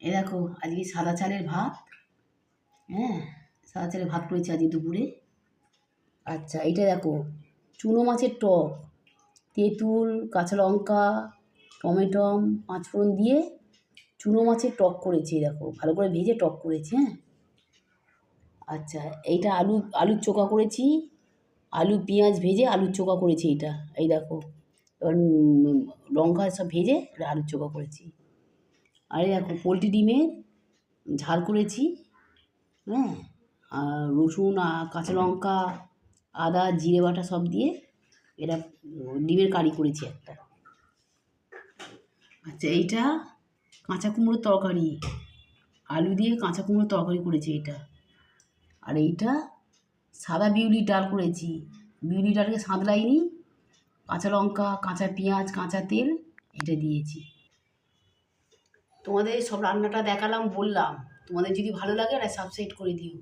এ দেখো আজকে সাদা চালের ভাত। হ্যাঁ, সাদা চালের ভাত করেছি আজকে দুপুরে। আচ্ছা, এইটা দেখো চুনো মাছের টক, তেঁতুল, কাঁচা লঙ্কা, টমেটম, পাঁচফোড়ন দিয়ে চুনো মাছের টক করেছি। দেখো ভালো করে ভেজে টক করেছি। হ্যাঁ, আচ্ছা, এইটা আলুর চোখা করেছি। আলু পেঁয়াজ ভেজে আলুর চোখা করেছি এইটা। এই দেখো এবার লঙ্কা সব ভেজে আলুর চোখা করেছি। আর এই দেখো পোলট্রি ডিমের ঝাল করেছি। হ্যাঁ, আর রসুন কাঁচা লঙ্কা আদা জিরে বাটা সব দিয়ে এটা ডিমের কারি করেছি একটা। আচ্ছা, এইটা কাঁচা কুমড়োর তরকারি, আলু দিয়ে কাঁচা কুমড়োর তরকারি করেছি এটা। আর এইটা সাদা বিউলির ডাল করেছি। বিউলির ডালকে সাঁতলাইনি, কাঁচা লঙ্কা কাঁচা পেঁয়াজ কাঁচা তেল এটা দিয়েছি। তোমাদের সব রান্নাটা দেখালাম, বললাম। তোমাদের যদি ভালো লাগে একটা সাবস্ক্রাইব করে দিও।